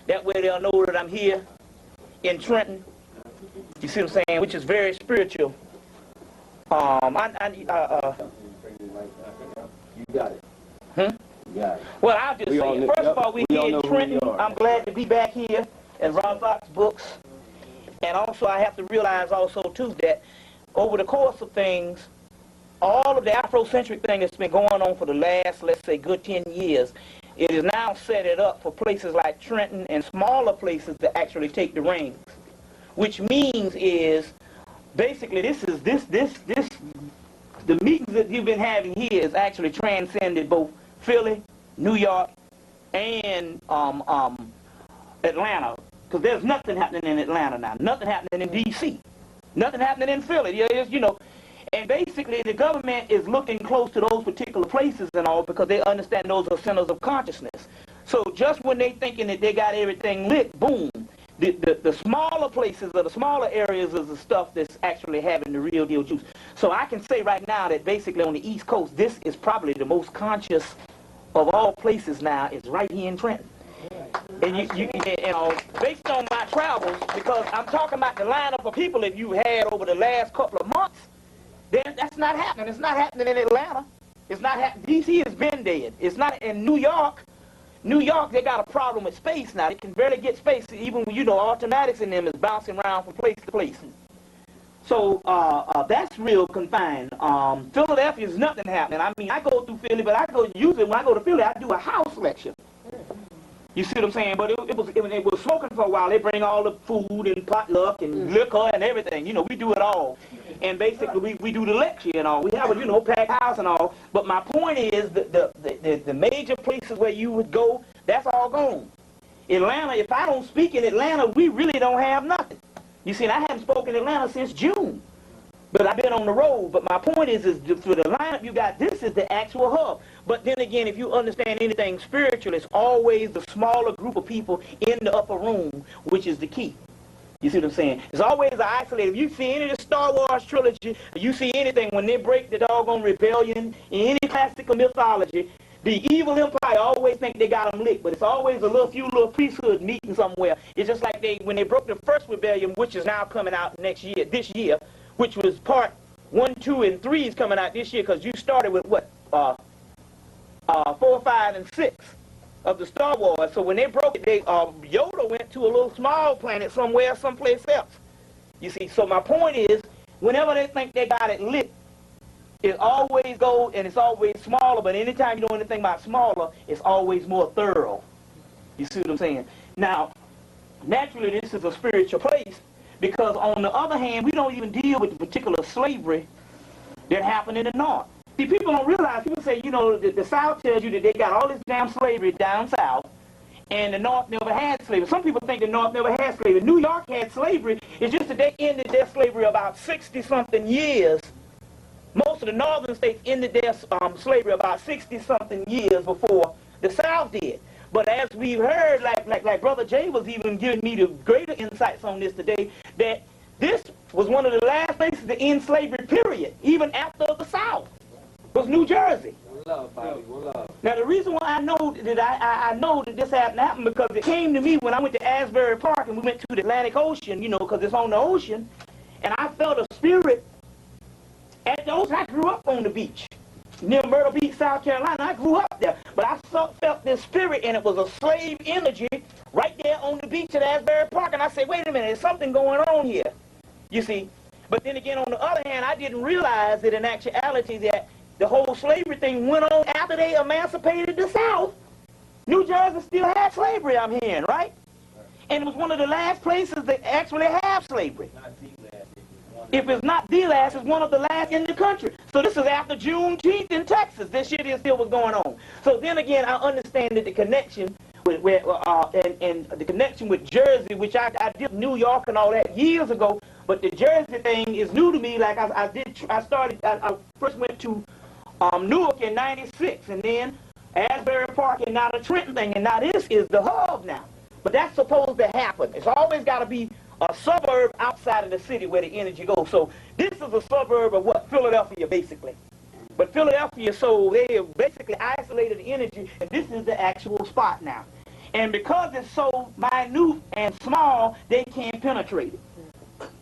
That way they'll know that I'm here in Trenton. You see what I'm saying? Which is very spiritual. You got it. Hmm? You got it. Well, I'll just say, first of all, we're here in Trenton. I'm glad to be back here at Ron Fox Books. And also, I have to realize also, too, that over the course of things, all of the Afrocentric thing that's been going on for the last, let's say, good 10 years, it is now set it up for places like Trenton and smaller places to actually take the reins. Which means is, basically, the meetings that you've been having here is actually transcended both Philly, New York, and Atlanta. Because there's nothing happening in Atlanta now, nothing happening in D.C., nothing happening in Philly. You know, and basically the government is looking close to those particular places and all because they understand those are centers of consciousness. So just when they thinking that they got everything lit, boom, the smaller places or the smaller areas is the stuff that's actually having the real deal juice. So I can say right now that basically on the East Coast, this is probably the most conscious of all places now is right here in Trenton. And you know, based on my travels, because I'm talking about the lineup of people that you had over the last couple of months, then that's not happening. It's not happening in Atlanta. It's not happening. D.C. has been dead. It's not in New York. New York, they got a problem with space now. They can barely get space. Even, you know, automatics in them is bouncing around from place to place. So that's real confined. Philadelphia is nothing happening. I mean, I go through Philly, but usually when I go to Philly, I do a house lecture. You see what I'm saying? But it was smoking for a while. They bring all the food and potluck and liquor and everything. You know, we do it all. And basically, we do the lecture and all. We have a, you know, packed house and all. But my point is the major places where you would go, that's all gone. Atlanta, if I don't speak in Atlanta, we really don't have nothing. You see, and I haven't spoken in Atlanta since June. But I've been on the road. But my point is for the lineup you got, this is the actual hub. But then again, if you understand anything spiritual, it's always the smaller group of people in the upper room, which is the key. You see what I'm saying? It's always an isolated. If you see any of the Star Wars trilogy, you see anything, when they break the doggone rebellion in any classical mythology, the evil empire always think they got them licked, but it's always a few little priesthood meeting somewhere. It's just like when they broke the first rebellion, which is now coming out this year, which was part 1, 2, and 3 is coming out this year, because you started with what, 4, 5, and 6 of the Star Wars. So when they broke it, Yoda went to a little small planet someplace else. You see, so my point is, whenever they think they got it lit, it always goes, and it's always smaller, but anytime you know anything about smaller, it's always more thorough. You see what I'm saying? Now, naturally, this is a spiritual place, because on the other hand, we don't even deal with the particular slavery that happened in the North. See, people don't realize, people say, you know, the South tells you that they got all this damn slavery down South, and the North never had slavery. Some people think the North never had slavery. New York had slavery. It's just that they ended their slavery about 60-something years. Most of the northern states ended their slavery about 60-something years before the South did. But as we've heard, like Brother Jay was even giving me the greater insights on this today, that this was one of the last places to end slavery, period, even after the South, was New Jersey. One love, Bobby, one love. Now, the reason why I know that I know that this happened because it came to me when I went to Asbury Park and we went to the Atlantic Ocean, you know, because it's on the ocean, and I felt a spirit at the ocean. I grew up on the beach near Myrtle Beach, South Carolina. I grew up there, but I felt this spirit, and it was a slave energy right there on the beach at Asbury Park. And I said, wait a minute, there's something going on here, you see. But then again, on the other hand, I didn't realize that in actuality that the whole slavery thing went on after they emancipated the South. New Jersey still had slavery, I'm hearing, right? And it was one of the last places that actually have slavery. If it's not the last, it's one of the last in the country. So this is after Juneteenth in Texas. This shit is still what's going on. So then again, I understand that the connection with and the connection with Jersey, which I did New York and all that years ago, but the Jersey thing is new to me. Like I first went to Newark in '96, and then Asbury Park, and now the Trenton thing, and now this is the hub now. But that's supposed to happen. It's always got to be a suburb outside of the city where the energy goes. So this is a suburb of what? Philadelphia, basically. But Philadelphia, so they have basically isolated the energy, and this is the actual spot now. And because it's so minute and small, they can't penetrate it.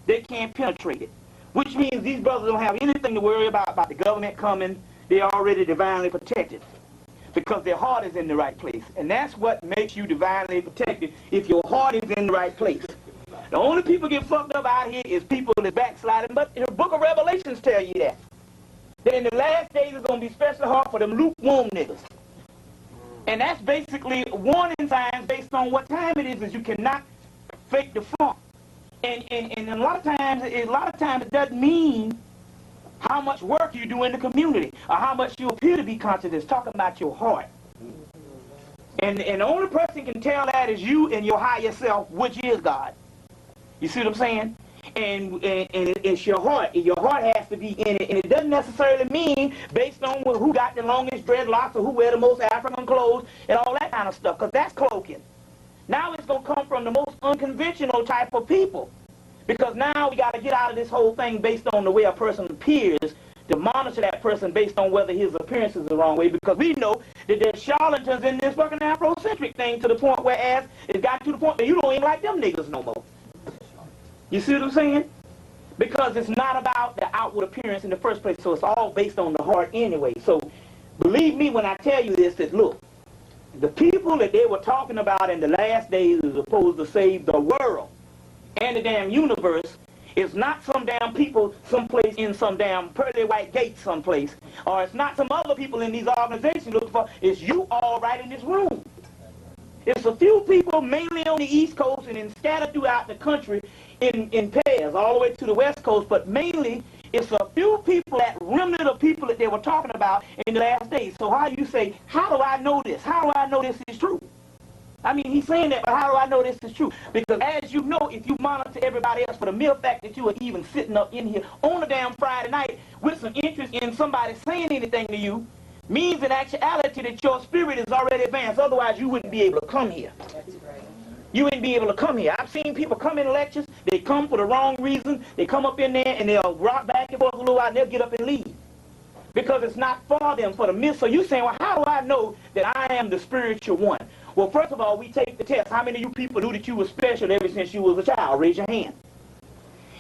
They can't penetrate it. Which means these brothers don't have anything to worry about the government coming. They're already divinely protected because their heart is in the right place. And that's what makes you divinely protected, if your heart is in the right place. The only people get fucked up out here is people that backsliding. But the book of Revelations tell you that. That in the last days it's going to be especially hard for them lukewarm niggas. And that's basically warning signs based on what time it is you cannot fake the funk. And a lot of times it doesn't mean how much work you do in the community or how much you appear to be conscious. It's talking about your heart. And the only person can tell that is you and your higher self, which is God. You see what I'm saying? And it's your heart. And your heart has to be in it. And it doesn't necessarily mean based on who got the longest dreadlocks or who wear the most African clothes and all that kind of stuff, because that's cloaking. Now it's going to come from the most unconventional type of people. Because now we got to get out of this whole thing based on the way a person appears, to monitor that person based on whether his appearance is the wrong way. Because we know that there's charlatans in this fucking Afrocentric thing to the point where it got to the point that you don't even like them niggas no more. You see what I'm saying? Because it's not about the outward appearance in the first place, so it's all based on the heart anyway. So believe me when I tell you this, that look, the people that they were talking about in the last days is supposed to save the world and the damn universe is not some damn people someplace in some damn pearly white gate someplace, or it's not some other people in these organizations looking for, it's you all right in this room. It's a few people mainly on the East Coast and then scattered throughout the country in pairs all the way to the West Coast, but mainly it's a few people, that remnant of people that they were talking about in the last days. So how you say, how do I know this? How do I know this is true? I mean, he's saying that, but how do I know this is true? Because as you know, if you monitor everybody else, for the mere fact that you are even sitting up in here on a damn Friday night with some interest in somebody saying anything to you, means in actuality that your spirit is already advanced. Otherwise, you wouldn't be able to come here. You wouldn't be able to come here. I've seen people come in lectures, they come for the wrong reason, they come up in there and they'll rock back and forth a little while and they'll get up and leave. Because it's not for them, for the myth. So you're saying, well, how do I know that I am the spiritual one? Well, first of all, we take the test. How many of you people knew that you were special ever since you was a child? Raise your hand.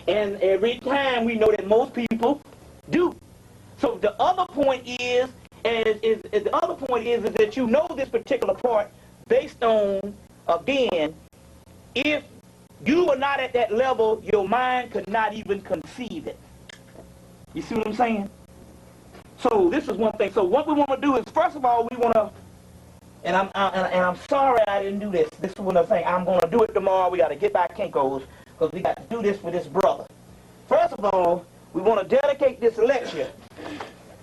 And every time we know that most people do. So the other point is that you know this particular part based on, again, if you were not at that level, your mind could not even conceive it. You see what I'm saying? So this is one thing. So what we want to do is, first of all, we want to, and I'm sorry I didn't do this. This is what I'm saying. I'm going to do it tomorrow. We got to get back Kinko's because we got to do this for this brother. First of all, we want to dedicate this lecture.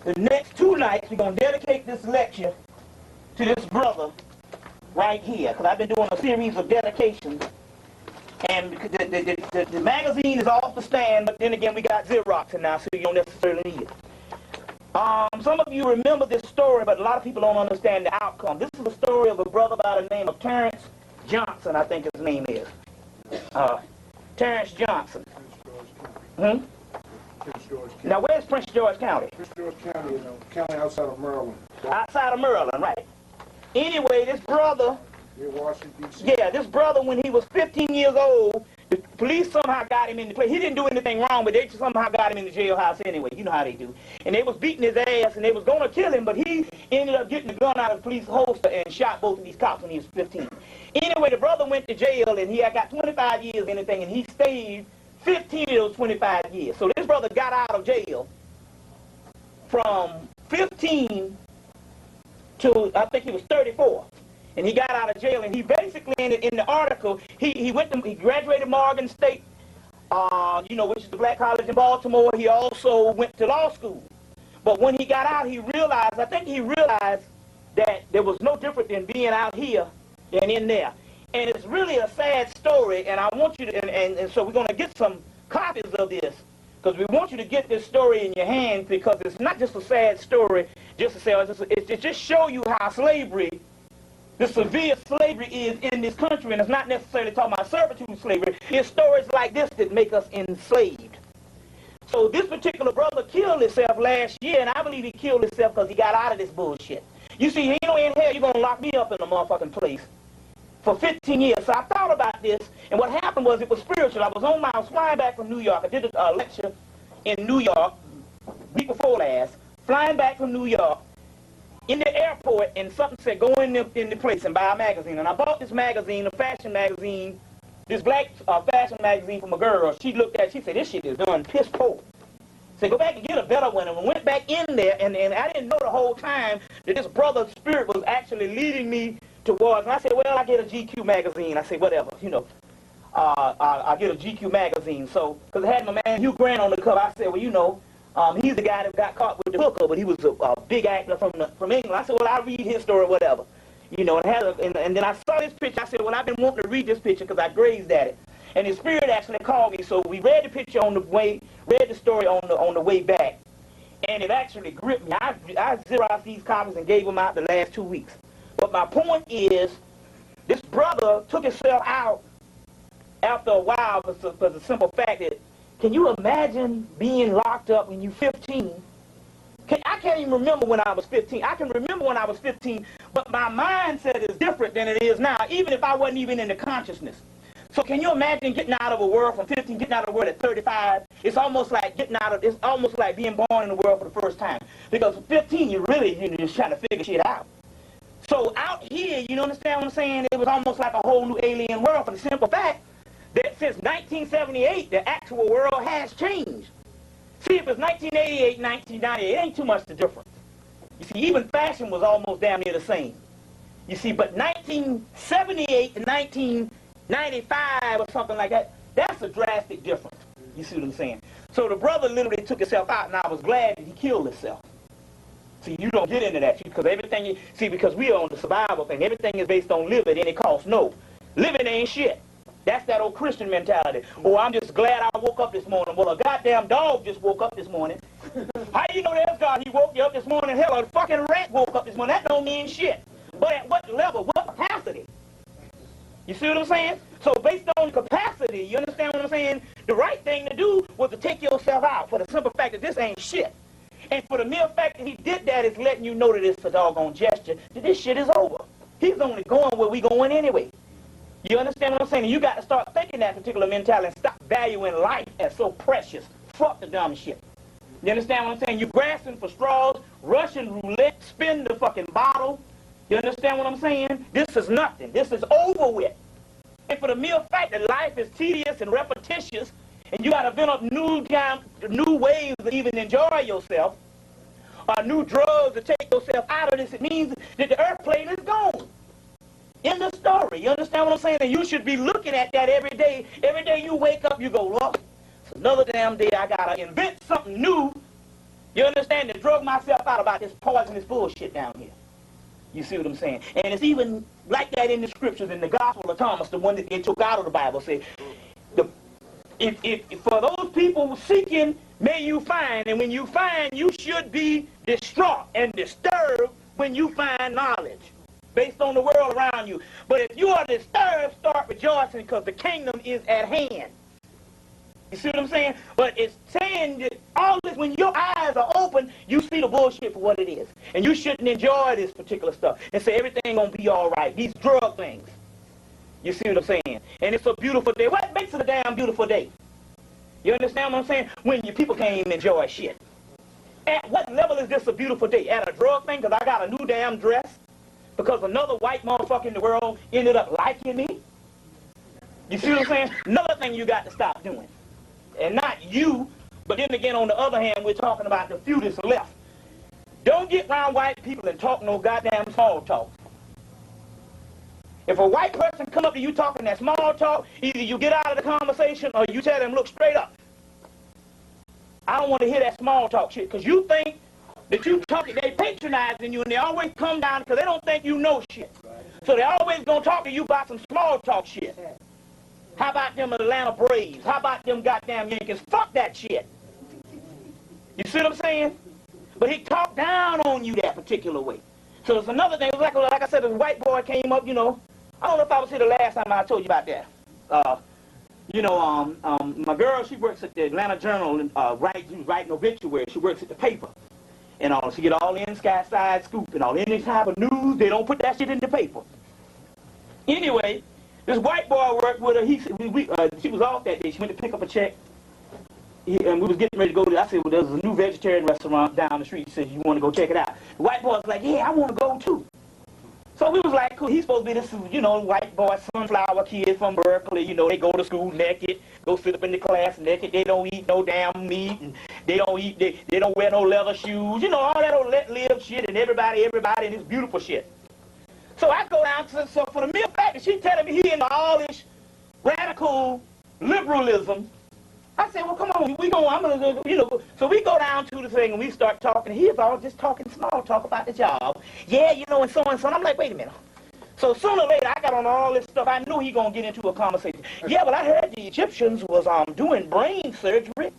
The next 2 nights, we're going to dedicate this lecture to this brother right here, because I've been doing a series of dedications. And the magazine is off the stand, but then again, we got Xerox in now, so you don't necessarily need it. Some of you remember this story, but a lot of people don't understand the outcome. This is the story of a brother by the name of Terrence Johnson, I think his name is. Terrence Johnson. Now, where's Prince George County? Prince George County is a county outside of Maryland. Outside of Maryland, right. Anyway, this brother, Near Washington, D.C. yeah, this brother, when he was 15 years old, the police somehow got him in the place. He didn't do anything wrong, but they somehow got him in the jailhouse anyway. You know how they do. And they was beating his ass, and they was going to kill him, but he ended up getting the gun out of the police holster and shot both of these cops when he was 15. Anyway, the brother went to jail, and he had got 25 years or anything, and he stayed 15 of those 25 years. So this brother got out of jail from 15 to, I think he was 34. And he got out of jail, and he basically, in the article, he graduated Morgan State, which is the black college in Baltimore. He also went to law school. But when he got out, he realized that there was no different than being out here and in there. And it's really a sad story, and I want you to, and so we're going to get some copies of this, because we want you to get this story in your hands, because it's not just a sad story, just to say, it just show you how slavery, the severe slavery is in this country, and it's not necessarily talking about servitude slavery. It's stories like this that make us enslaved. So this particular brother killed himself last year, and I believe he killed himself because he got out of this bullshit. You see, in hell, you're going to lock me up in a motherfucking place. for 15 years. So I thought about this, and what happened was it was spiritual. I was flying back from New York. I did a lecture in New York, week before last, flying back from New York, in the airport, and something said, go in the place and buy a magazine. And I bought this magazine, a fashion magazine, this black fashion magazine from a girl. She looked at it, she said, this shit is done piss poor. Said, go back and get a better one. And we went back in there, and I didn't know the whole time that this brother's spirit was actually leading me towards. And I said, well, I get a GQ magazine. I said, whatever, you know. I get a GQ magazine. So, because it had my man Hugh Grant on the cover, I said, well, you know, he's the guy that got caught with the hooker, but he was a big actor from England. I said, well, I'll read his story, whatever. You know, and then I saw this picture. I said, well, I've been wanting to read this picture because I grazed at it. And his spirit actually called me. So we read the picture on the way, read the story on the way back. And it actually gripped me. I Xeroxed these copies and gave them out the last 2 weeks. But my point is, this brother took himself out after a while for the simple fact that, can you imagine being locked up when you're 15? I can't even remember when I was 15. I can remember when I was 15, but my mindset is different than it is now, even if I wasn't even in the consciousness. So can you imagine getting out of a world from 15, getting out of the world at 35? It's almost like it's almost like being born in the world for the first time. Because at 15, you're just trying to figure shit out. So out here, you understand what I'm saying? It was almost like a whole new alien world for the simple fact that since 1978, the actual world has changed. See, if it's 1988, 1998, it ain't too much the difference. You see, even fashion was almost damn near the same. You see, but 1978 to 1995 or something like that, that's a drastic difference. You see what I'm saying? So the brother literally took himself out, and I was glad that he killed himself. See, you don't get into that, because everything, because we are on the survival thing. Everything is based on living, and it costs. No, living ain't shit. That's that old Christian mentality. Oh, I'm just glad I woke up this morning. Well, a goddamn dog just woke up this morning. How you know there's God? He woke you up this morning. Hell, a fucking rat woke up this morning. That don't mean shit. But at what level? What capacity? You see what I'm saying? So based on capacity, you understand what I'm saying? The right thing to do was to take yourself out for the simple fact that this ain't shit. And for the mere fact that he did that is letting you know that it's a doggone gesture, that this shit is over. He's only going where we going anyway. You understand what I'm saying? You got to start thinking that particular mentality and stop valuing life as so precious. Fuck the dumb shit. You understand what I'm saying? You grasping for straws, Russian roulette, spin the fucking bottle. You understand what I'm saying? This is nothing. This is over with. And for the mere fact that life is tedious and repetitious, and you got to develop new ways to even enjoy yourself, or new drugs to take yourself out of this, it means that the earth plane is gone. In the story. You understand what I'm saying? And you should be looking at that every day. Every day you wake up, you go, well, it's another damn day I got to invent something new. You understand? To drug myself out about this poisonous bullshit down here. You see what I'm saying? And it's even like that in the scriptures, in the Gospel of Thomas, the one that they took out of the Bible, say, if for those people seeking, may you find, and when you find, you should be distraught and disturbed when you find knowledge, based on the world around you. But if you are disturbed, start rejoicing, because the kingdom is at hand. You see what I'm saying? But it's saying that all this, when your eyes are open, you see the bullshit for what it is. And you shouldn't enjoy this particular stuff and say everything gonna be all right. These drug things. You see what I'm saying? And it's a beautiful day. What makes it a damn beautiful day? You understand what I'm saying? When your people can't even enjoy shit. At what level is this a beautiful day? At a drug thing? Because I got a new damn dress? Because another white motherfucker in the world ended up liking me? You see what I'm saying? Another thing you got to stop doing. And not you, but then again, on the other hand, we're talking about the few that's left. Don't get around white people and talk no goddamn small talk. If a white person come up to you talking that small talk, either you get out of the conversation or you tell them, look straight up. I don't want to hear that small talk shit, because you think that you talking, they patronizing you, and they always come down because they don't think you know shit. So they always gonna talk to you about some small talk shit. How about them Atlanta Braves? How about them goddamn Yankees? Fuck that shit. You see what I'm saying? But he talked down on you that particular way. So it's another thing. It was like I said, this white boy came up, I don't know if I was here the last time I told you about that. My girl, she works at the Atlanta Journal, writing obituaries. She works at the paper. And all, she get all the inside scoop and all any type of news. They don't put that shit in the paper. Anyway, this white boy I worked with her. She was off that day. She went to pick up a check. And we was getting ready to go to, I said, well, there's a new vegetarian restaurant down the street. She said, you want to go check it out? The white boy was like, yeah, I want to go too. So we was like, cool, he's supposed to be this, white boy, sunflower kid from Berkeley. They go to school naked, go sit up in the class naked. They don't eat no damn meat, and they don't wear no leather shoes. All that old let-live shit, and everybody, and this beautiful shit. So I go down to, so for the mere fact that she telling me he into all this radical liberalism, I said, well, come on, so we go down to the thing and we start talking. He's all just talking small talk about the job. Yeah, and so and so. And I'm like, wait a minute. So sooner or later, I got on all this stuff. I knew he gonna get into a conversation. Yeah, but I heard the Egyptians was doing brain surgery,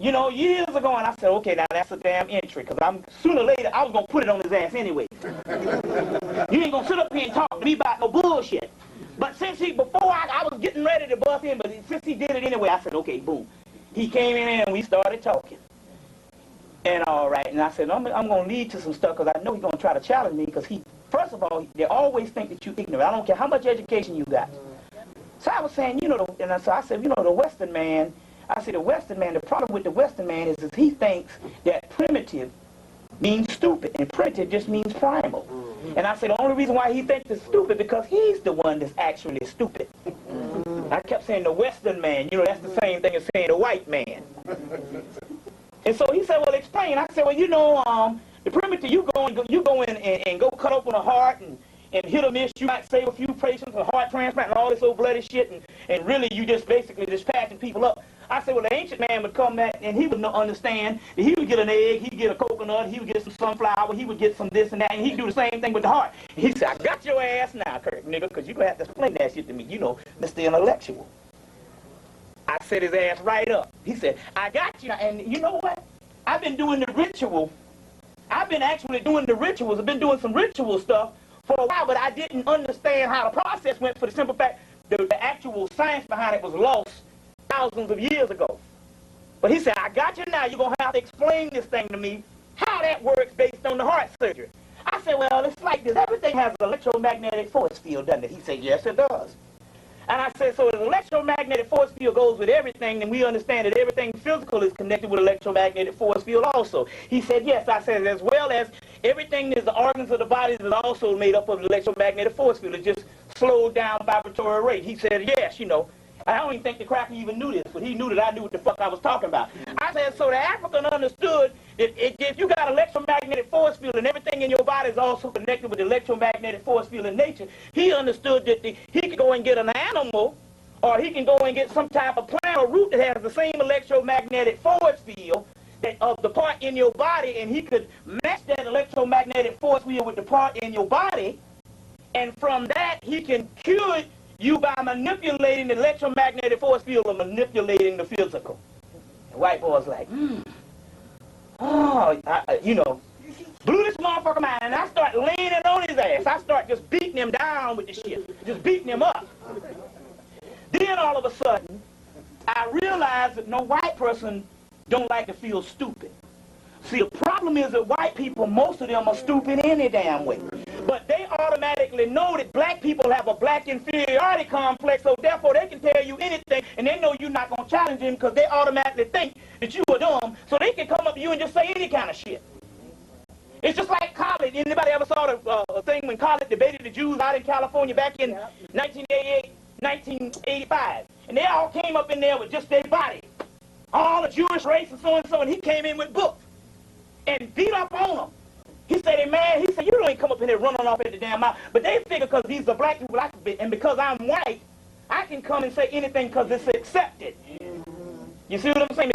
years ago. And I said, okay, now that's a damn entry, because sooner or later I was gonna put it on his ass anyway. You ain't gonna sit up here and talk to me about no bullshit. But since before I was getting ready to bust in, but since he did it anyway, I said, okay, boom. He came in and we started talking. And all right, and I said, I'm going to lead to some stuff because I know he's going to try to challenge me because first of all, they always think that you're ignorant. I don't care how much education you got. So I was saying, so I said, the Western man, the problem with the Western man is he thinks that primitive means stupid, and primitive just means primal. And I said the only reason why he thinks it's stupid because he's the one that's actually stupid. I kept saying the Western man, that's the same thing as saying the white man. And so he said, well, explain. I said, well, the primitive, you go in and go cut open a heart and hit or miss, you might save a few patients with heart transplant and all this old bloody shit, and really you just basically just patching people up. I said, well, the ancient man would come back and he would understand that he would get an egg, he'd get a coconut, he would get some sunflower, he would get some this and that, and he'd do the same thing with the heart. He said, I got your ass now, Kirk, nigga, because you're going to have to explain that shit to me, Mr. Intellectual. I set his ass right up. He said, I got you. And you know what? I've been doing the ritual. I've been actually doing the rituals. I've been doing some ritual stuff for a while, but I didn't understand how the process went for the simple fact that the actual science behind it was lost thousands of years ago. But he said, I got you now. You're going to have to explain this thing to me, how that works based on the heart surgery. I said, well, it's like this. Everything has an electromagnetic force field, doesn't it? He said, yes, it does. And I said, so the electromagnetic force field goes with everything, and we understand that everything physical is connected with electromagnetic force field also. He said, yes. I said, as well as everything is the organs of the body is also made up of the electromagnetic force field. It's just slowed down vibratory rate. He said, yes, I don't even think the cracker even knew this, but he knew that I knew what the fuck I was talking about. I said, so the African understood that if you got electromagnetic force field and everything in your body is also connected with the electromagnetic force field in nature, he understood that he could go and get an animal, or he can go and get some type of plant or root that has the same electromagnetic force field of the part in your body, and he could match that electromagnetic force field with the part in your body, and from that he can cure you by manipulating the electromagnetic force field or manipulating the physical. The white boy's like, blew this motherfucker mind, and I start laying it on his ass. I start just beating him down with the shit, just beating him up. Then all of a sudden, I realized that no white person don't like to feel stupid. See, the problem is that white people, most of them are stupid any damn way. But they automatically know that black people have a black inferiority complex, so therefore they can tell you anything, and they know you're not going to challenge them because they automatically think that you are dumb, so they can come up to you and just say any kind of shit. It's just like college. Anybody ever saw the thing when college debated the Jews out in California back in 1988, 1985? And they all came up in there with just their body. All the Jewish race and so and so, and he came in with books and beat up on them. He said, hey, man, he said, you don't even come up in here running off at the damn mouth. But they figure because these are black people, and because I'm white, I can come and say anything because it's accepted. You see what I'm saying?